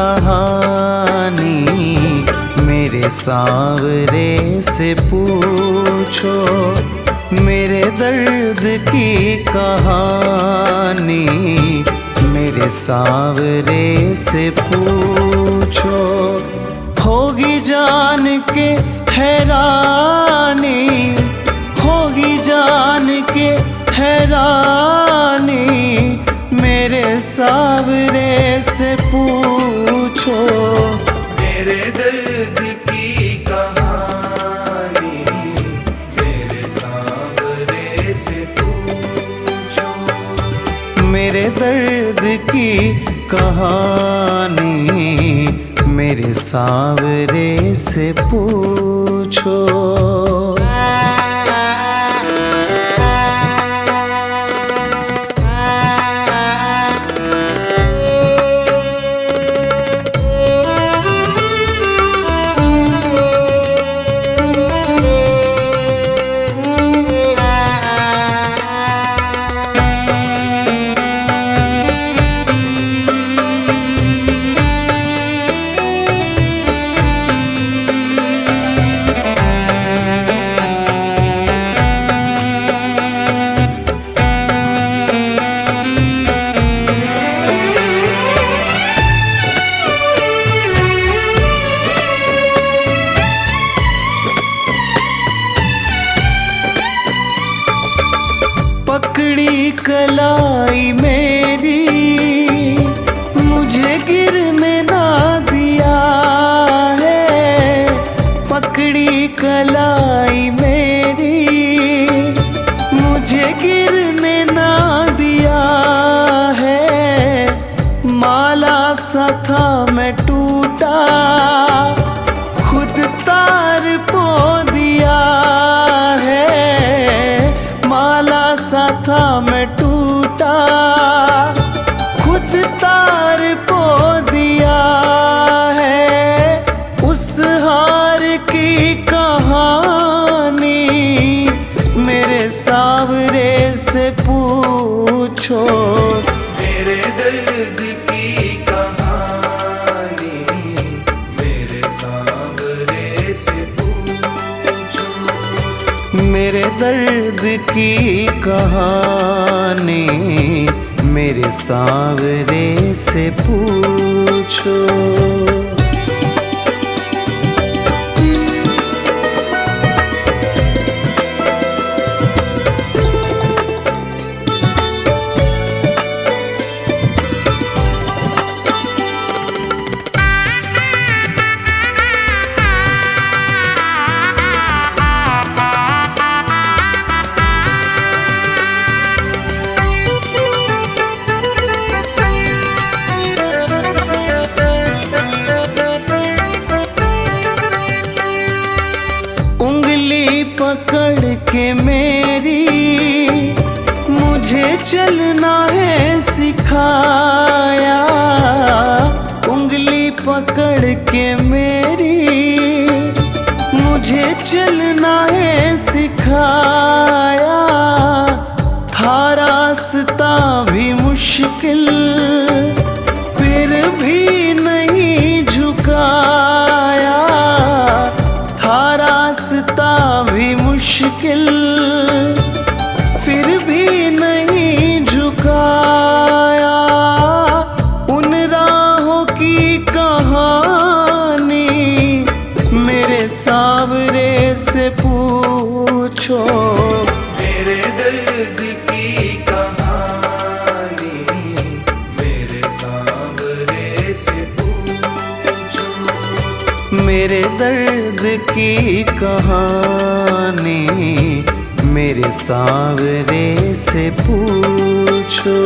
कहानी मेरे सांवरे से पूछो, मेरे दर्द की कहानी मेरे सांवरे से पूछो। होगी जान के हैरानी, होगी जान के हैरानी मेरे सांवरे से पूछो। मेरे दर्द की कहानी मेरे सांवरे से पूछो। मेरे दर्द की कहानी मेरे सांवरे से पूछो। पकड़ी कलाई मेरी मुझे गिरने ना दिया है, पकड़ी कलाई मेरी मुझे गिरने ना दिया है। माला सा था मैं टूटा, खुद तार पो दिया है। माला सा था मैं टूटा, खुद तार पो दिया है। उस हार की कहानी मेरे सांवरे से पूछो। मेरे दर्द की कहानी मेरे सांवरे से पूछो। मेरे दर्द की कहानी मेरे सांवरे से पूछो। पकड़ के मेरी मुझे चलना है सिखाया, उंगली पकड़ के मेरी मुझे चलना है सिखाया। था रास्ता भी मुश्किल फिर भी नहीं झुकाया, था रास्ता भी मुश्किल फिर भी नहीं झुकाया। उन राहों की कहानी मेरे सांवरे से पूछो। मेरे दर्द की कहानी मेरे सांवरे से पूछो। मेरे दर्द की कहानी मेरे सांवरे से पूछो।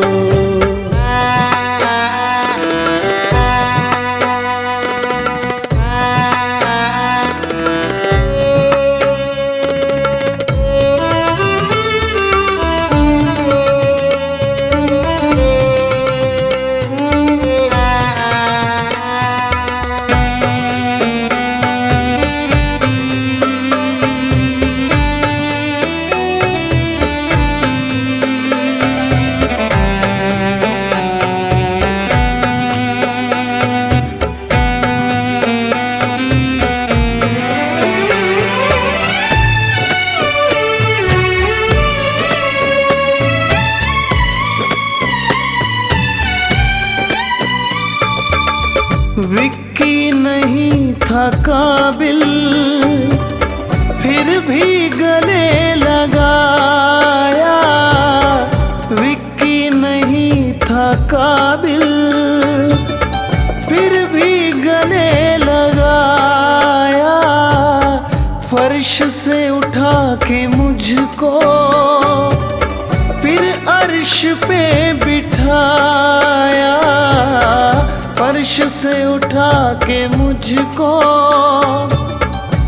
विक्की नहीं था काबिल, फिर भी गले लगाया। विक्की नहीं था काबिल, फिर भी गले लगाया। फर्श से उठा के मुझको फिर अर्श पे बिठाया। फर्श से उठा के मुझको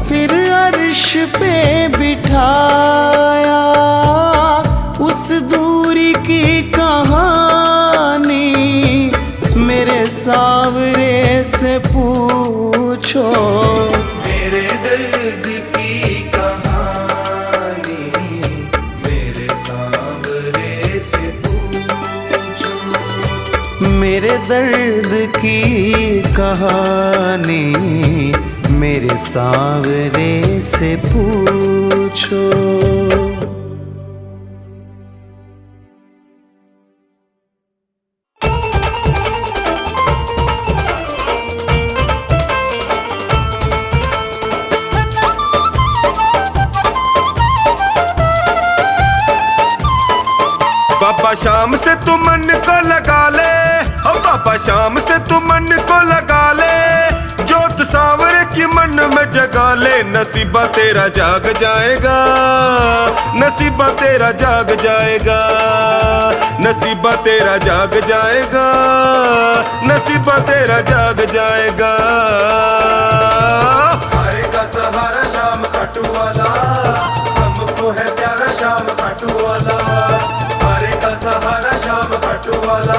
फिर अर्श पे बिठाया। उस दूरी की कहानी मेरे सावरे से पूछो। मेरे दर्द की कहानी मेरे सांवरे से पूछो। मेरे दर्द की कहानी मेरे सांवरे से पूछो। बाबा शाम से तू मन को लगा ले, ओ बाबा शाम से तू मन को लगा ले। जोत सांवरे की मन में जगा ले। नसीबा तेरा जाग जाएगा, नसीबा तेरा जाग जाएगा, नसीबा तेरा जाग जाएगा, नसीबा तेरा जाग जाएगा। आएगा सहारा शाम खाटू वाला, हमको है प्यारा शाम खाटू वाला। सहारा शाम खाटू वाला,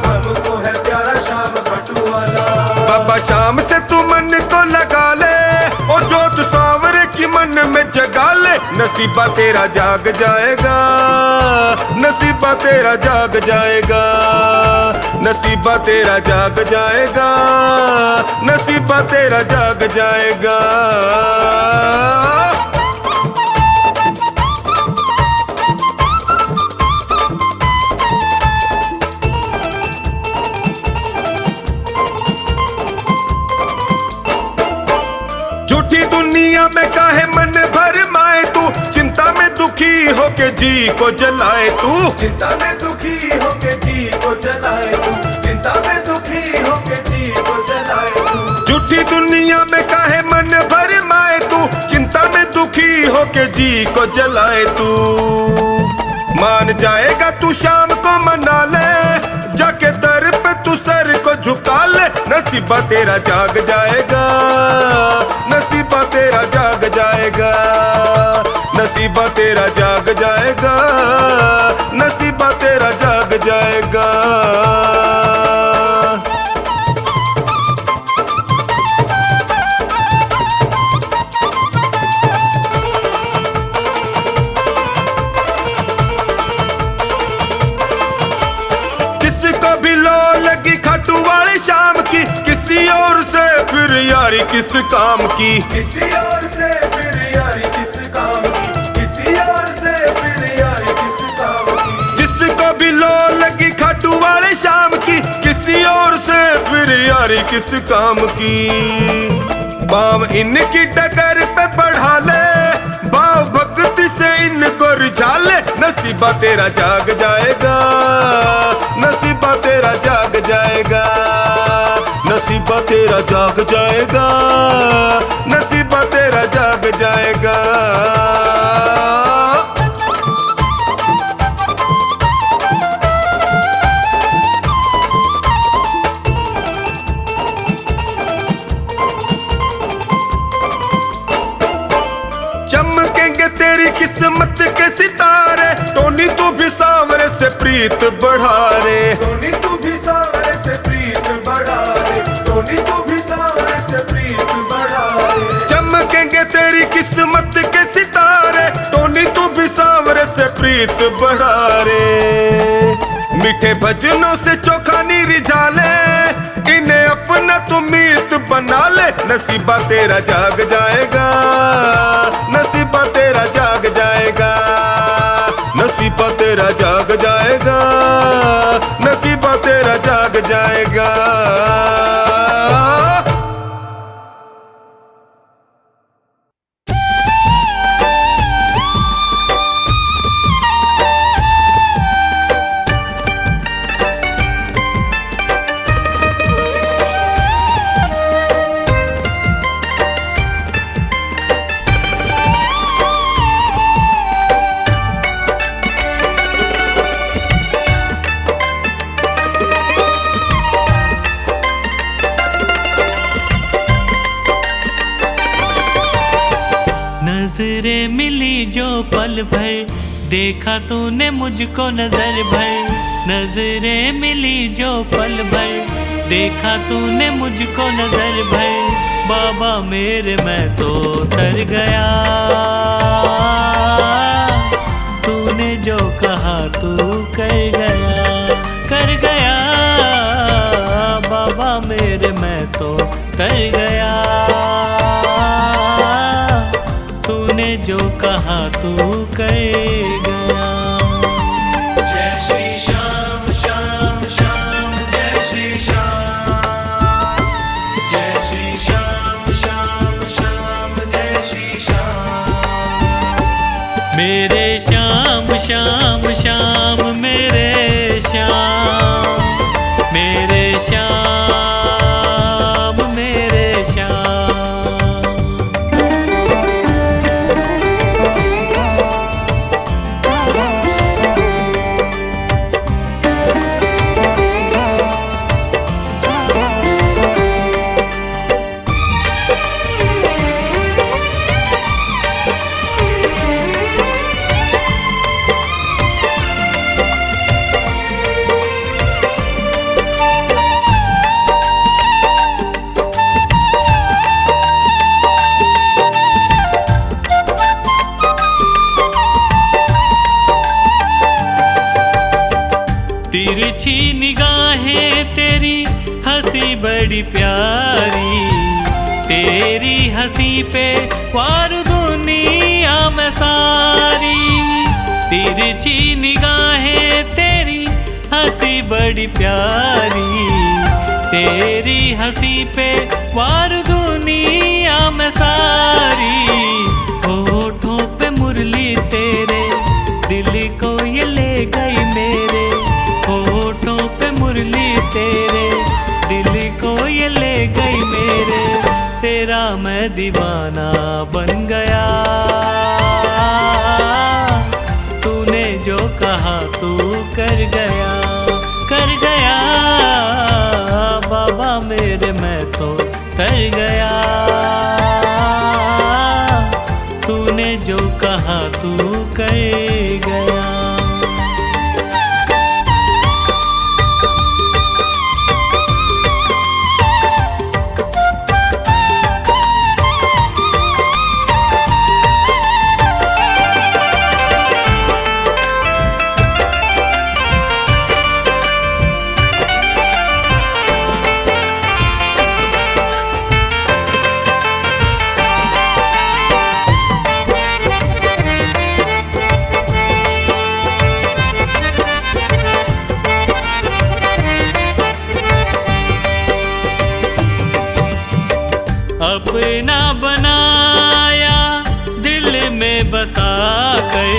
हमको है प्यारा शाम खाटू वाला। बाबा शाम से तू मन को लगा ले, और जोत सांवरे की मन में जगा ले। नसीबा तेरा जाग जाएगा, नसीबा तेरा जाग जाएगा, नसीबा तेरा जाग जाएगा, नसीबा तेरा जाग जाएगा। झूठी दुनिया में काहे मन भर माए तू, चिंता में दुखी होके जी को जलाए तू। चिंता में दुखी होके जी को जलाए तू, चिंता में दुखी होके जी को जलाए तू। झूठी दुनिया में काहे मन भर माए तू, चिंता में दुखी होके जी को जलाए तू। मान जाएगा तू शाम को मना ले, जाके दर पे तू सर को झुका ले। नसीबा तेरा जाग जाएगा, नसीबा तेरा जाग जाएगा, नसीबा तेरा जाग जाएगा, नसीबा तेरा जाग जाएगा। शाम की किसी और से फिर यारी किस काम की, किसी और से फिर यारी किस काम की, किसी और से फिर यारी किस काम की। जिसको भी लो लगी खाटू वाले शाम की, किसी और से फिर यारी किस काम की। बाम इनकी डगर पे बढ़ा ले, भाव भक्ति से इनको रिझा ले। नसीबा तेरा जाग जाएगा, नसीबा तेरा जाग जाएगा, नसीबा तेरा जाग जाएगा, नसीबा तेरा जाग जाएगा। चमकेंगे तेरी किस्मत के सितारे, टोनी तू भी सांवरे से प्रीत बढ़ा रे। टोनी तू भी सांवरे से प्रीत बढ़ा रे, टोनी तू भी सांवरे से प्रीत बढ़ा रे। चमकेंगे तेरी किस्मत के सितारे, टोनी तू भी सांवरे से प्रीत बढ़ा रे। मीठे भजनों से चोखा नी रिझा ले, इन्हें अपना तू मीत बना ले। नसीबा तेरा जाग जाएगा, नसीबा तेरा जाग जाएगा, नसीबा तेरा जाग जाएगा, नसीबा तेरा जाग जाएगा। नजरें मिली जो पल भर, देखा तूने मुझको नजर भर। नजरें मिली जो पल भर, देखा तूने मुझको नजर भर। बाबा मेरे मैं तो तर गया, तूने जो कहा तू कर गया, कर गया। बाबा मेरे मैं तो तर गया, तूने जो कहा तू कर गया। जय श्री श्याम श्याम श्याम, जय श्री श्याम। जय श्री श्याम श्याम श्याम, जय श्री श्याम। मेरे श्याम श्याम श्याम, मेरे श्याम, मेरे श्याम, मेरे श्याम। तिरछी निगाहें तेरी हंसी बड़ी प्यारी, तेरी हंसी पे वार दुनिया में सारी। तिरछी निगाहें तेरी हंसी बड़ी प्यारी, तेरी हंसी पे वार दुनिया में सारी। होठों पे मुरली तेरे, दिल को ये ले गई मेरे। होठों पे मुरली तेरे, दिल को ये ले गई मेरे। तेरा मैं दीवाना बन गया, तूने जो कहा तू कर गया, कर गया। बाबा मेरे मैं तो तर गया, तूने जो कहा तू कर गया। अपना बनाया दिल में बसा कर,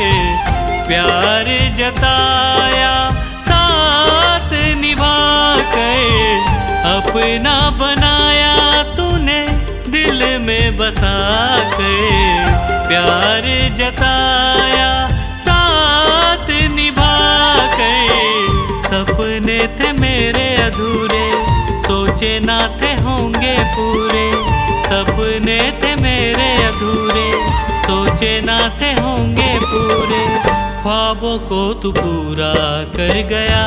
प्यार जताया साथ निभा कर। अपना बनाया तूने दिल में बसा कर, प्यार जताया साथ निभा कर। सपने थे मेरे अधूरे, सोचे ना थे होंगे पूरे। सपने थे मेरे अधूरे, सोचे ना थे होंगे पूरे। ख्वाबों को तू पूरा कर गया,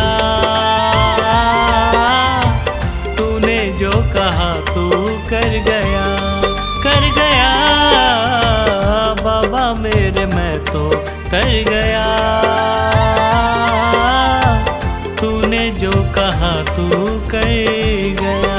तूने जो कहा तू कर गया, कर गया। बाबा मेरे मैं तो तर गया, तूने जो कहा तू कर गया।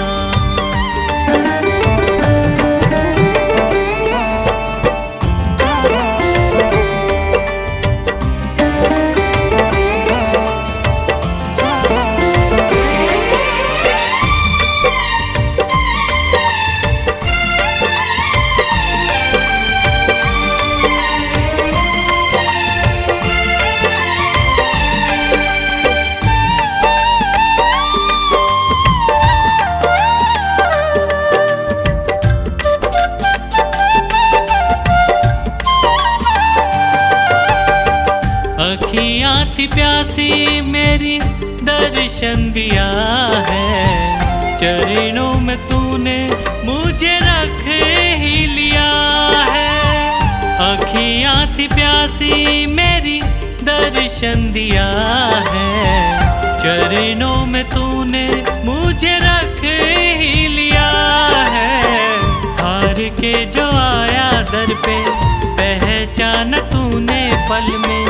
अखियाँ थी प्यासी मेरी, दर्शन दिया है। चरणों में तूने मुझे रख ही लिया है। आँखियाँ थी प्यासी मेरी दर्शन दिया है, चरणों में तूने मुझे रख ही लिया है। हार के जो आया दर पे पहचाना तूने पल में,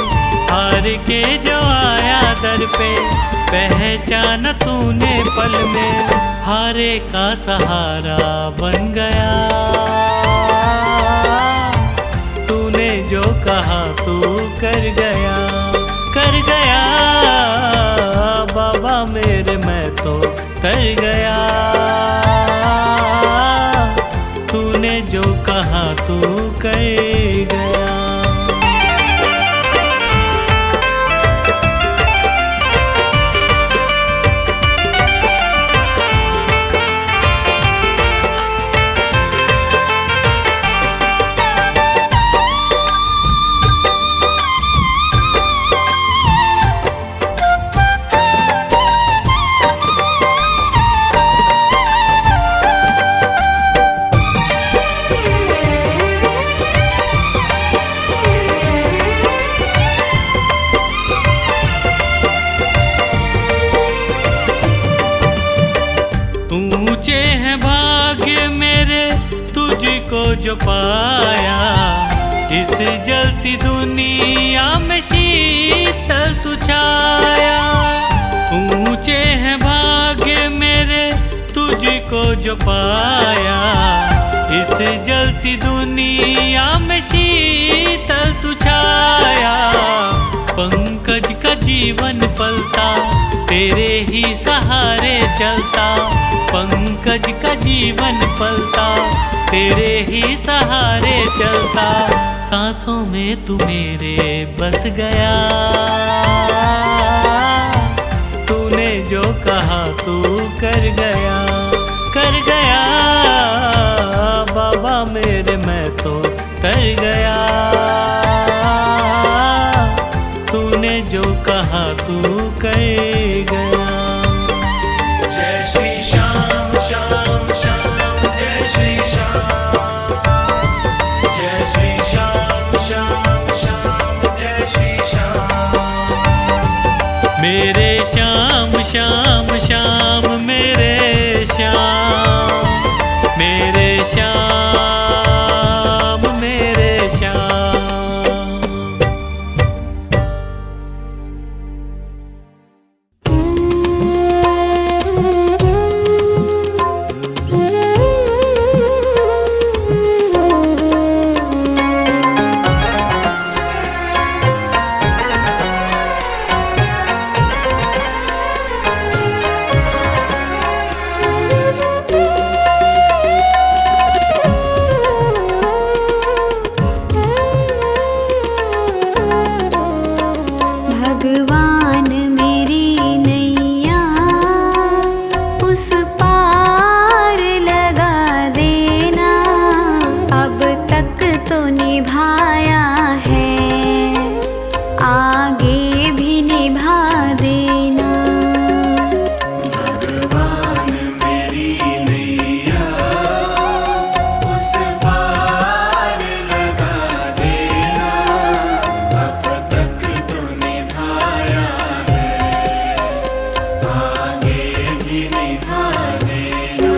हार के जो आया दर पे पहचाना तूने पल में, हारे का सहारा बन गया। तूने जो कहा तू कर गया, कर गया बाबा मेरे, मैं तो तर गया। तूने जो कहा तू कर गया। ऊंचे हैं भाग्य मेरे तुझको जो पाया, इस जलती दुनिया में शीतल तू छाया। ऊंचे हैं भाग्य मेरे तुझको जो पाया, इस जलती दुनिया में शीतल तू छाया। पंकज का जीवन पलता तेरे ही सहारे चलता, पंकज का जीवन पलता तेरे ही सहारे चलता। सांसों में तू मेरे बस गया, तूने जो कहा तू कर गया, कर गया बाबा मेरे, मैं तो तर गया। तूने जो कहा तू कर गया। जय श्री श्याम श्याम श्याम, जय श्री श्याम, जय श्री श्याम श्याम श्याम, जय श्री श्याम। मेरे श्याम श्याम श्याम मेरे श्याम, मेरे श्याम मेरे श्याम। भगवान मेरी नैया उस पार लगा देना, अब तक तो निभाया है आगे भी निभा देना। भगवान मेरी नैया उस पार लगा देना, अब तक तो निभाया है आगे भी निभा देना।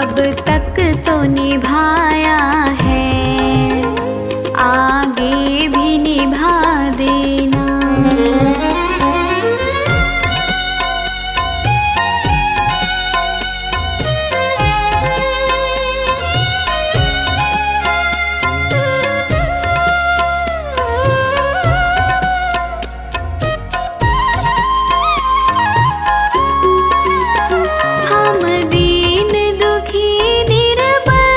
अब तक तो निभाया है आगे भी निभा देना। हम दीन दुखी निर्बल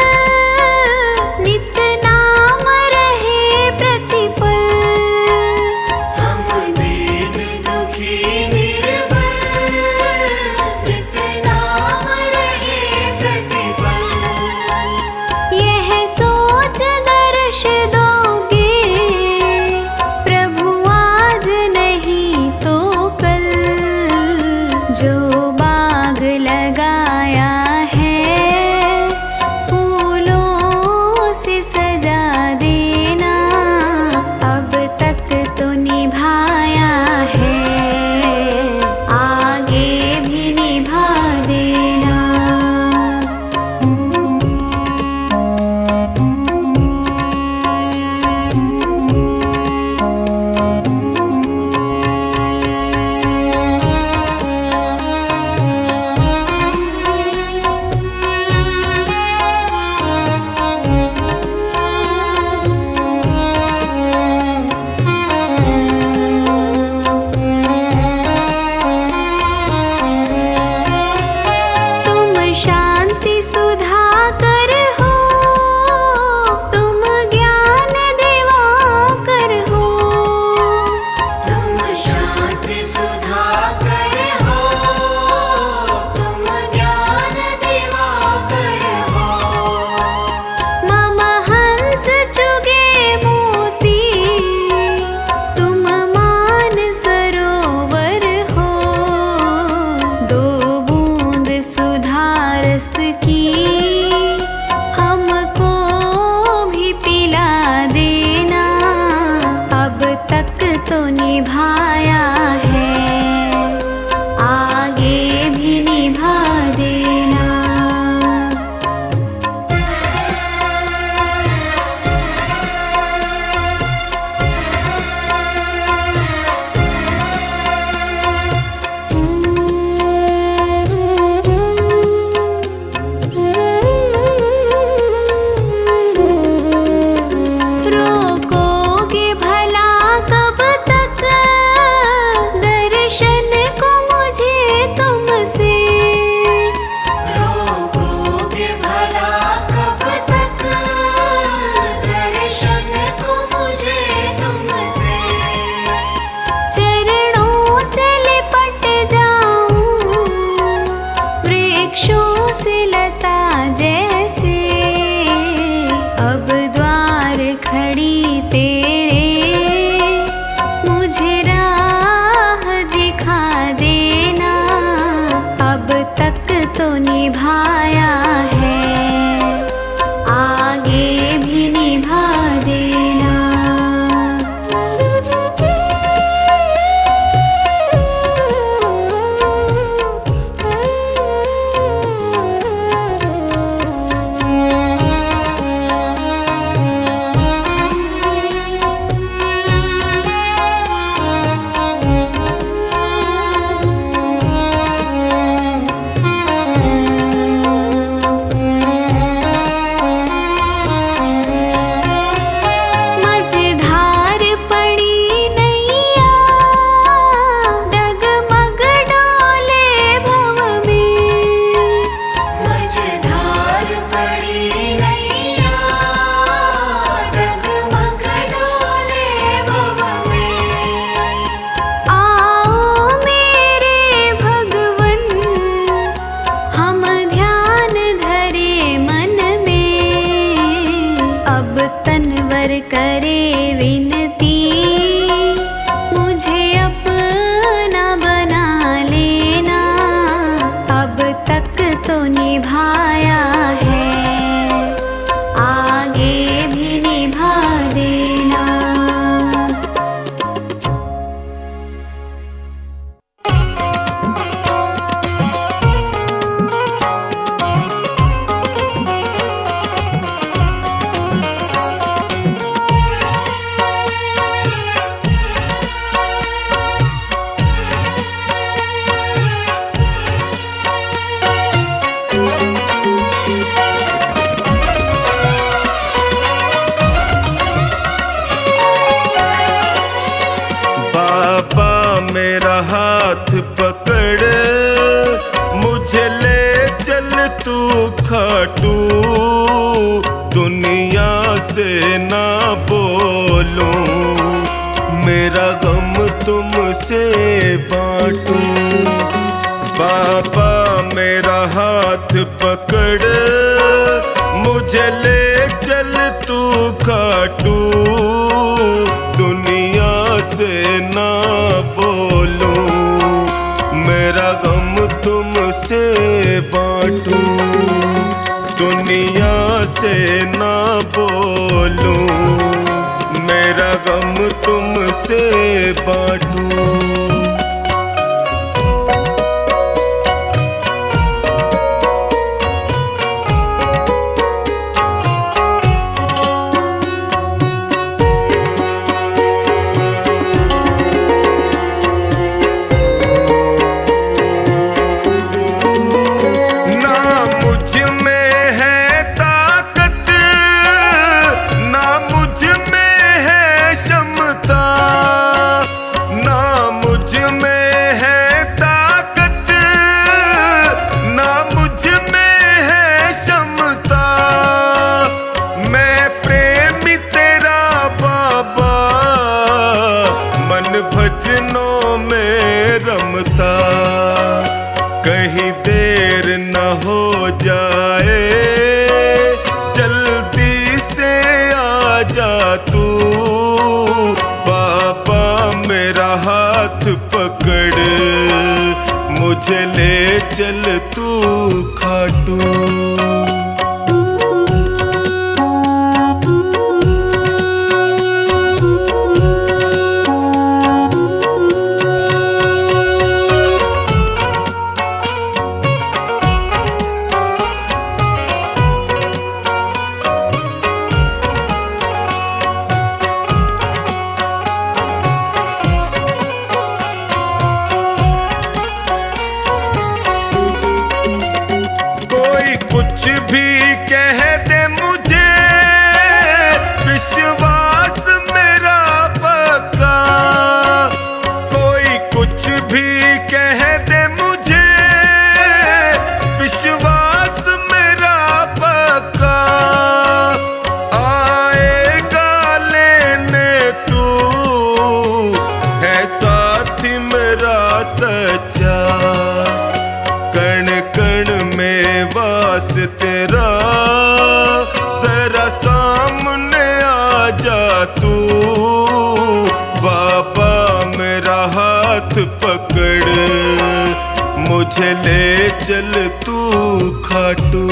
निभाया है, आगे भी निभा देना। मझधार पड़ी नैया, डगमग डोले भव में। मझधार पड़ी नैया, डगमग डोले भव में। आओ मेरे भगवन, हम ध्यान धरे मन में। अब तनवर करे विनती, मुझे अपना बना लेना। अब तक तो निभाया है, आगे भी निभा देना। बाबा मेरा हाथ पकड़, मुझे ले चल तू खाटू। दुनिया से ना बोलूं, मेरा गम तुमसे बांटूं। बाबा मेरा हाथ पकड़, मुझे ले चल तू खाटू। दुनिया से ना बोलूं, मेरा गम तुमसे बांटूं। दुनिया से ना बोलूं, मेरा गम तुमसे बांटूं। ना मुझ में है ताकत, ना मुझ में है क्षमता। ना मुझ में है ताकत, ना मुझ में है क्षमता। मैं प्रेमी तेरा बाबा, मन भजनों में रमता। कहीं देर न हो जाए, जल्दी से आ जा तू। बाबा मेरा हाथ पकड़, मुझे ले चल तू खाटू। कोई कुछ भी कह दे मुझे, विश्वास मेरा पक्का। कोई कुछ भी कह दे मुझे, विश्वास मेरा पक्का। आएगा लेने तू, है साथी मेरा सच्चा। कण कण में वास तेरा, जरा सामने आ जा तू। बाबा मेरा हाथ पकड़, मुझे मुझे ले चल तू खाटू।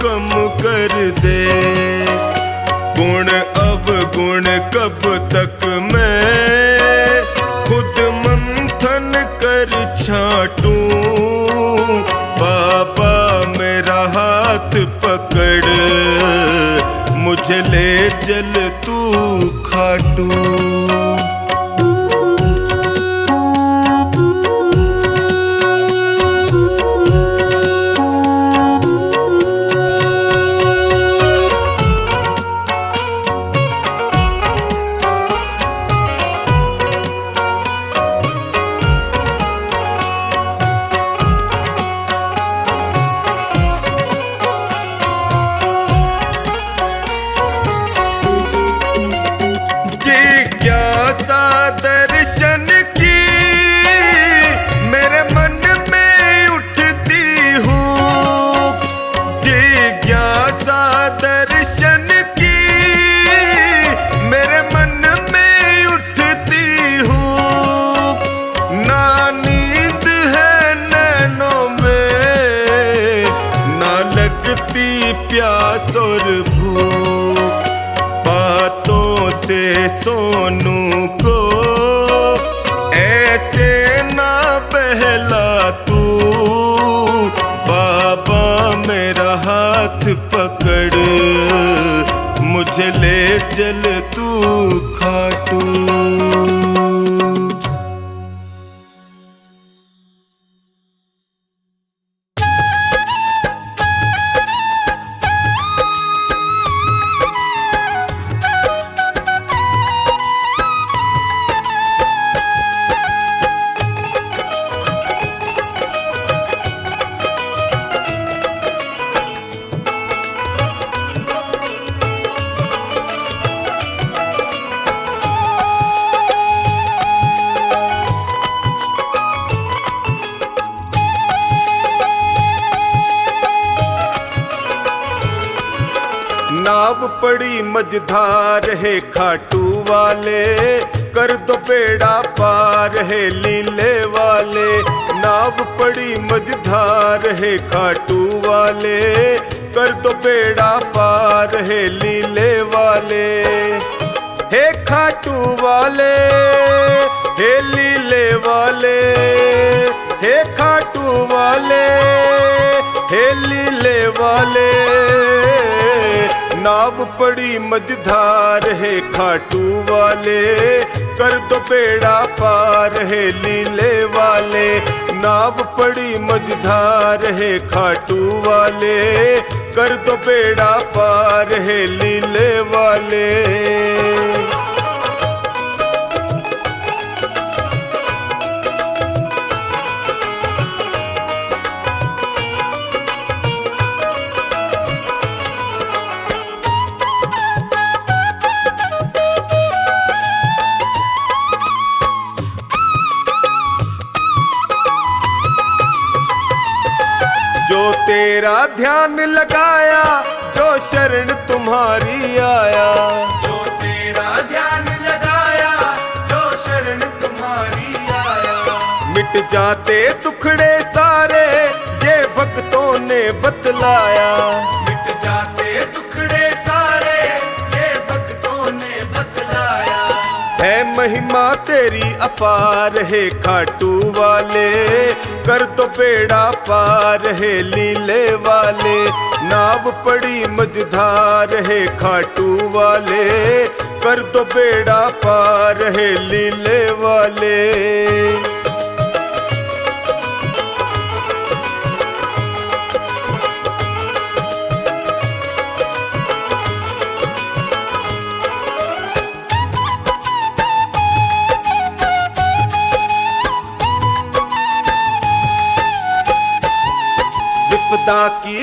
कम कर दे गुण अवगुण कब तक मैं खुद मंथन कर छाटूं। बाबा मेरा हाथ पकड़ मुझे ले चल तू खाटू। दर्शन की मेरे मन में उठती हूँ, जिज्ञासा दर्शन की मेरे मन में उठती हूँ। ना नींद है नैनों में, ना लगती प्यास और भूख, बातों से सोनू को ऐसे ना बहला तू। बाबा मेरा हाथ पकड़ मुझे ले चल तू खाटू। नाव पड़ी मझधार है खाटू वाले, कर दो बेड़ा पार है लीले वाले। नाव पड़ी मझधार है खाटू वाले, कर दो बेड़ा पार है लीले वाले। हे खाटू वाले हे लीले वाले, हे खाटू वाले हे लीले वाले। नाव पड़ी मझधार है खाटू वाले, कर दो बेड़ा पार है लीले वाले। नाव पड़ी मझधार है खाटू वाले, कर दो बेड़ा पार है लीले वाले। जो तेरा ध्यान लगाया, जो शरण तुम्हारी आया। जो तेरा ध्यान लगाया, जो शरण तुम्हारी आया। मिट जाते दुखड़े सारे, ये भक्तों ने बतलाया। मिट जाते दुखड़े सारे, ये भक्तों ने बतलाया। है महिमा तेरी अपार है खाटू वाले, कर दो बेड़ा पार है लीले वाले। नाव पड़ी मझधार है खाटू वाले, कर दो बेड़ा पार है लीले वाले।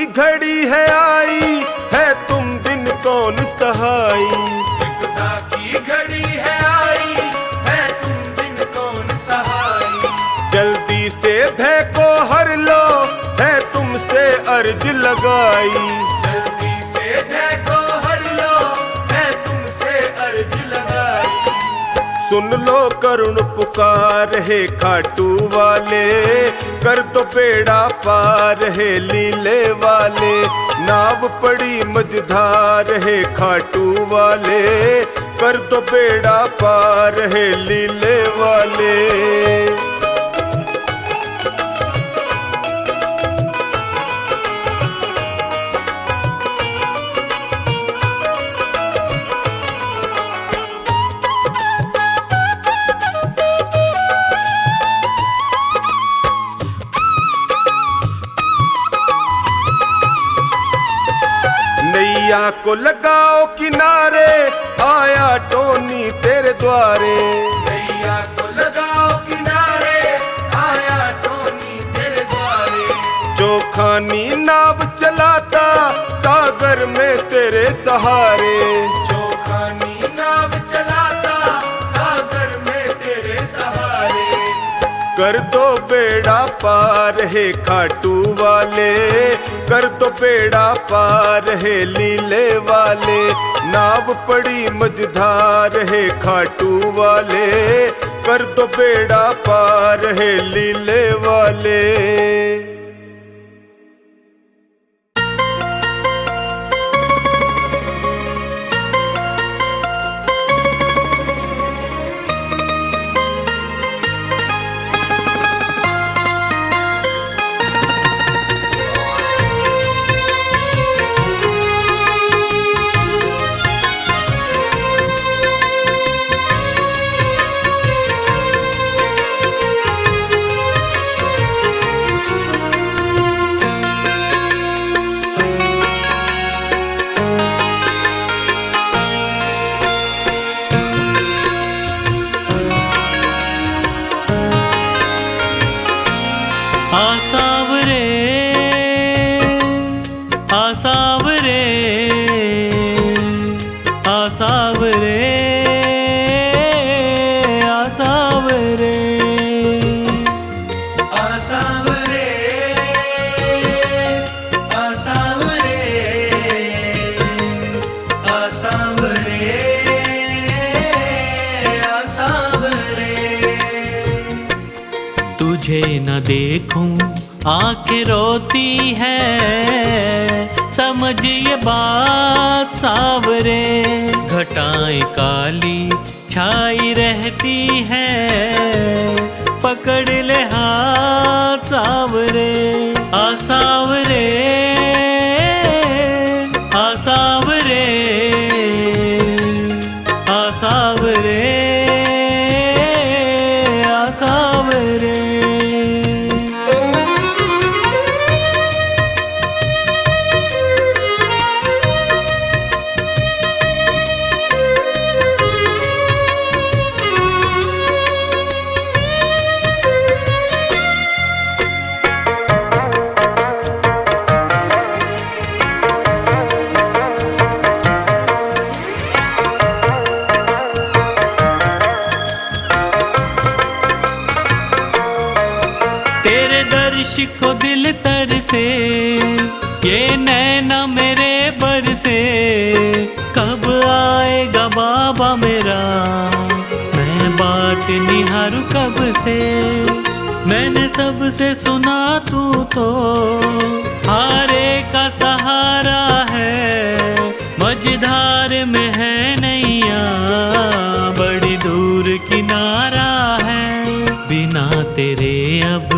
की घड़ी है आई, है तुम बिन कौन सहाई। विपदा की घड़ी है आई, है तुम बिन कौन सहाई। जल्दी से भय को हर लो, है तुमसे अर्ज लगाई। जल्दी से भय को हर लो, है तुमसे अर्ज लगाई। सुन लो करुण पुकार है खाटू वाले, कर दो बेड़ा पार है लीले वाले। नाव पड़ी मझधार है खाटू वाले, कर दो बेड़ा पार है लीले वाले। नैया को लगाओ किनारे, आया टोनी तेरे द्वारे। नैया को लगाओ किनारे, आया टोनी तेरे द्वारे। चोखानी नाव चलाता, सागर में तेरे सहारे। चोखानी नाव चलाता, सागर में तेरे सहारे। कर दो बेड़ा पार है खाटू वाले, कर दो बेड़ा पार है लीले वाले। नाव पड़ी मझधार है खाटू वाले, कर दो बेड़ा पार है लीले वाले। आसावरे आसावरे आसावरे आसावरे आसावरे आसावरे आसावरे आसावरे। तुझे न देखूं आंखें रोती है, समझ ये बात सावरे। घटाएं काली छाई रहती है, पकड़ ले हाथ सावरे। आसावरे आसावरे आसावरे आसावरे। तेरे दर्श को दिल तर से, ये नैना मेरे बर से। कब आएगा बाबा मेरा, मैं बात निहारूं कब से। मैंने सबसे सुना तू तो हारे का सहारा है। मझधार में है नैया, बड़ी दूर किनारा है। बिना तेरे अब,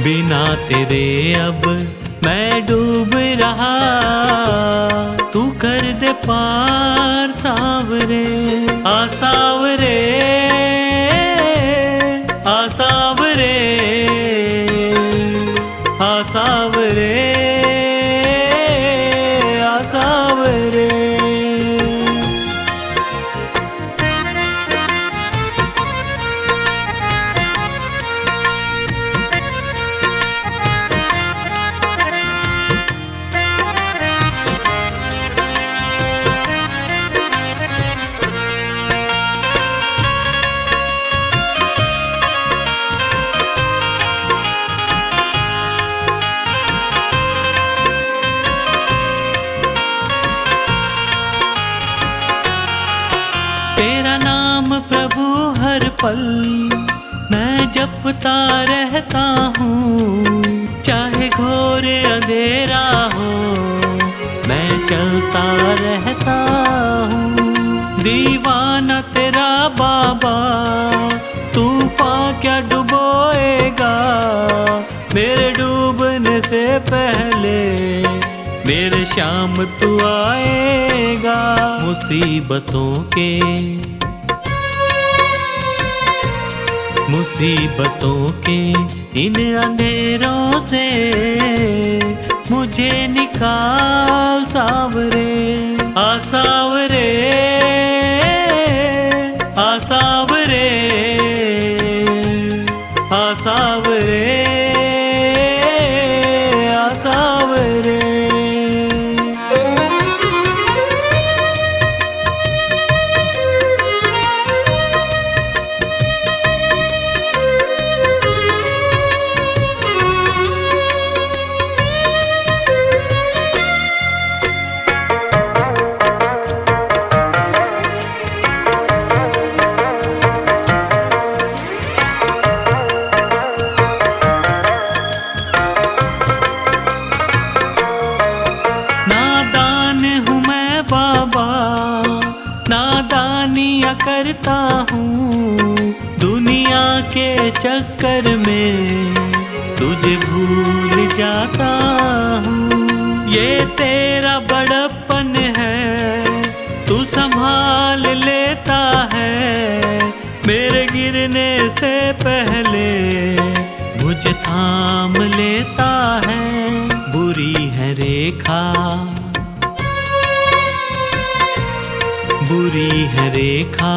बिना तेरे अब मैं डूब रहा। तू कर दे पार सावरे। आसावरे आसावरे आसावरे आसावरे। पल मैं जपता रहता हूँ, चाहे घोर अंधेरा हो मैं चलता रहता हूँ। दीवाना तेरा बाबा, तूफान क्या डुबोएगा मेरे डूबने से पहले, मेरे शाम तू आएगा। मुसीबतों के इन अंधेरों से मुझे निकाल सावरे, आ सावरे, आ सावरे, आ सावरे, आ सावरे। करता हूँ दुनिया के चक्कर में तुझे भूल जाता हूँ। ये तेरा बड़प्पन है, तू संभाल लेता है मेरे गिरने से पहले, मुझे थाम लेता है। बुरी है रेखा, बुरी है रेखा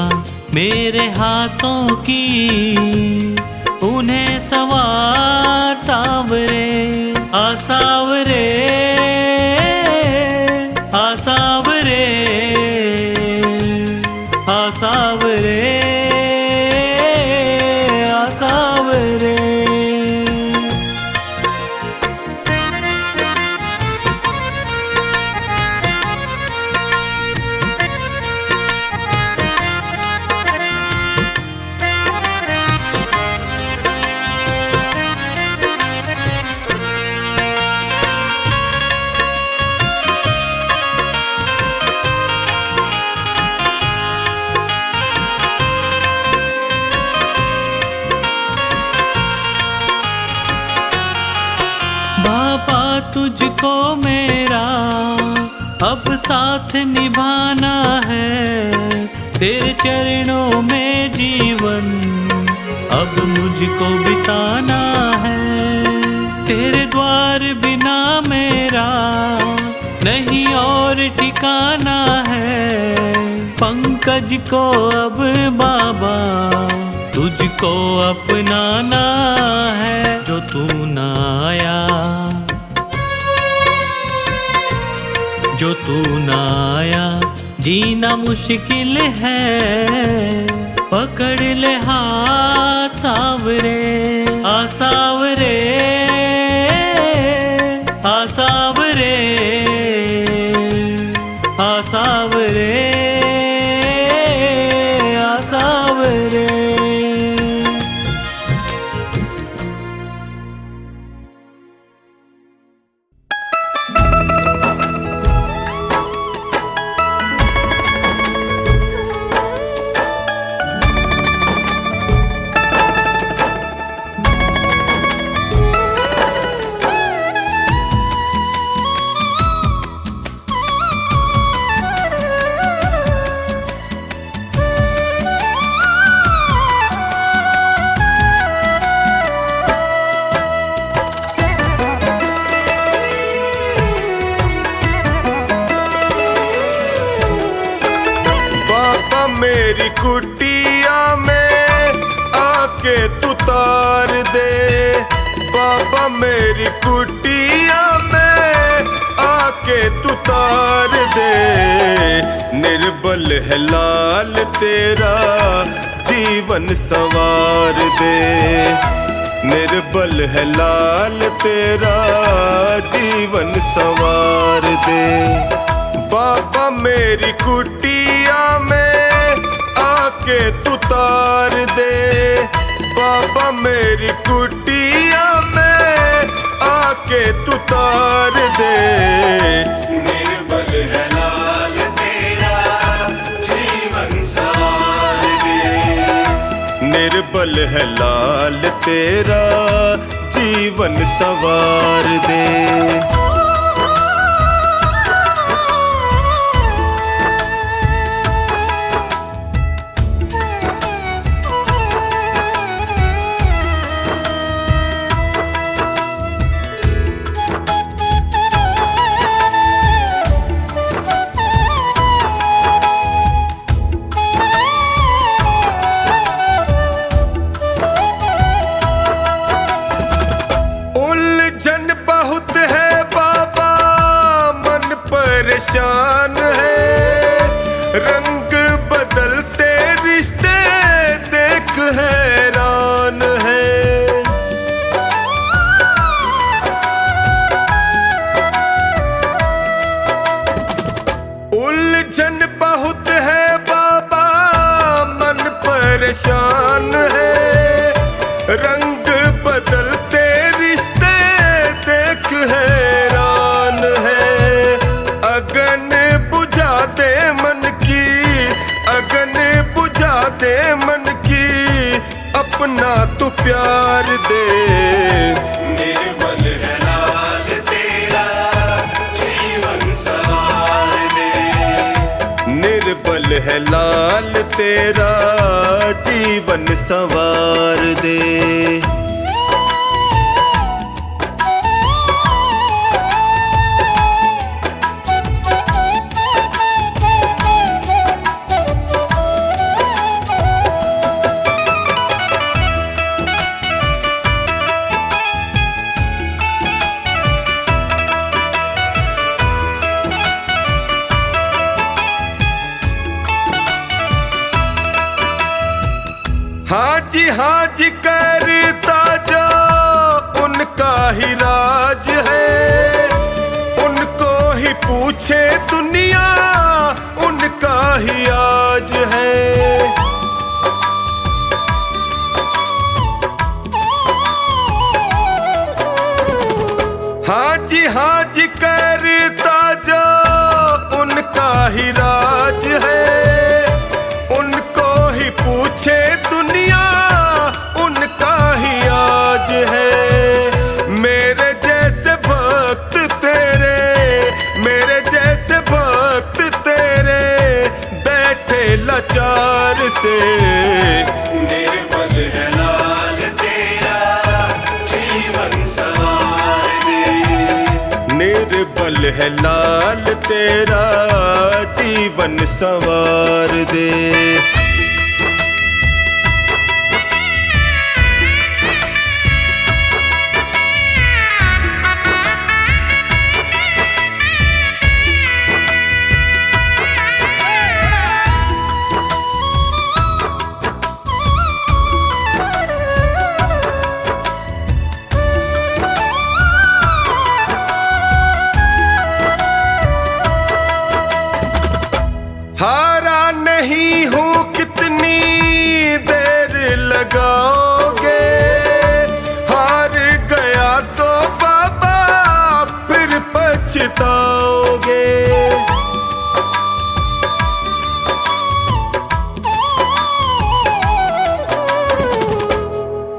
मेरे हाथों की, उन्हें सवार सावरे, आ सावरे, आ सावरे, आ सावरे, आ सावरे। बाबा तुझको मेरा अब साथ निभाना है, तेरे चरणों में जीवन अब मुझको बिताना है। तेरे द्वार बिना मेरा नहीं और ठिकाना है, पंकज को अब बाबा तुझको अपनाना है। जो तू ना आया, जो तू ना आया जीना मुश्किल है, पकड़ ले हाथ सावरे, आ सावरे, आ सावरे, आ सावरे, आ सावरे। मेरी कुटिया में आके तू तार दे, बाबा मेरी कुटिया में आके तू तार दे। निर्बल है लाल तेरा जीवन संवार दे, निर्बल है लाल तेरा जीवन संवार दे। बाबा मेरी कुटिया में आके तू तार दे बाबा मेरी कुटिया में आके तू तार दे। निर्बल है लाल तेरा जीवन सवार दे। निर्बल है लाल तेरा जीवन सवार दे। उलझन बहुत है बाबा मन परेशान है रंग बदलते रिश्ते देख हैरान है। उलझन बहुत है बाबा मन परेशान है रंग बदलते रिश्ते देख हैरान है। अगन बुझा दे मन की अगन बुझा दे मन की अपना तू प्यार दे। निर्बल है लाल तेरा जीवन सवार दे। निर्बल है लाल तेरा जीवन सवार दे। हाँ जी करता जो उनका ही राज है उनको ही पूछे दुनिया उनका ही आज है। हाँ जी करता जो उनका ही राज है उनको ही पूछे दुनिया उनका ही आज है। मेरे जैसे भक्त तेरे मेरे जैसे भक्त तेरे बैठे लाचार से। निर्बल है लाल तेरा जीवन सवार दे। निर्बल है लाल तेरा जीवन सवार दे। हारा नहीं हूँ कितनी देर लगाओगे हार गया तो बाबा फिर पछताओगे।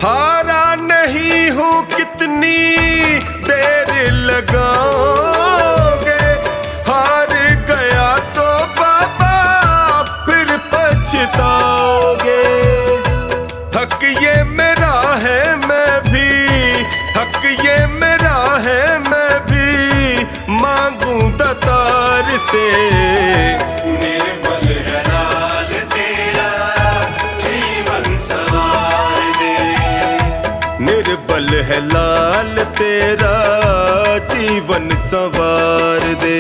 हारा नहीं हूँ कितनी देर लगाओगे हार गया तो पछताओगे। हक ये मेरा है मैं भी हक ये मेरा है मैं भी मांगूं दातार से। निर्बल है लाल तेरा जीवन सवार दे। निर्बल है लाल तेरा जीवन सवार दे।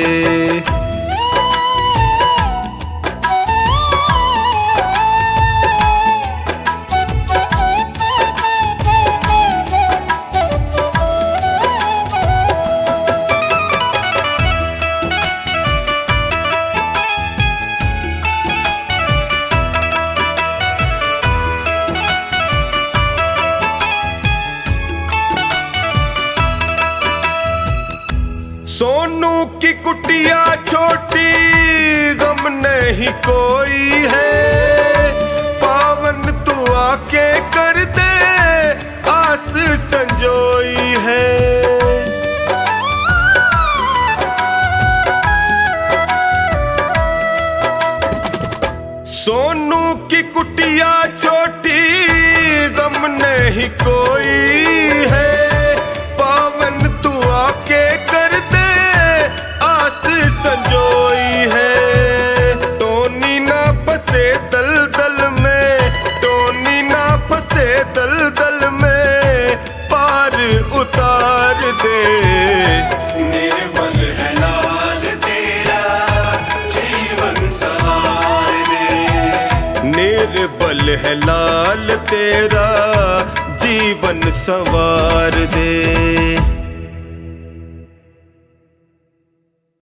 सोनू की कुटिया छोटी गम नहीं कोई है, पावन तू आके कर दे आस संजोई है। सोनू की कुटिया छोटी गम नहीं कोई है, पावन तू आके कर दे आस संजोई है। टोनी ना फंसे दलदल में, टोनी ना फंसे दलदल में, पार उतार दे। निर्मल है लाल तेरा जीवन सवार दे, निर्बल है लाल तेरा जीवन संवार दे।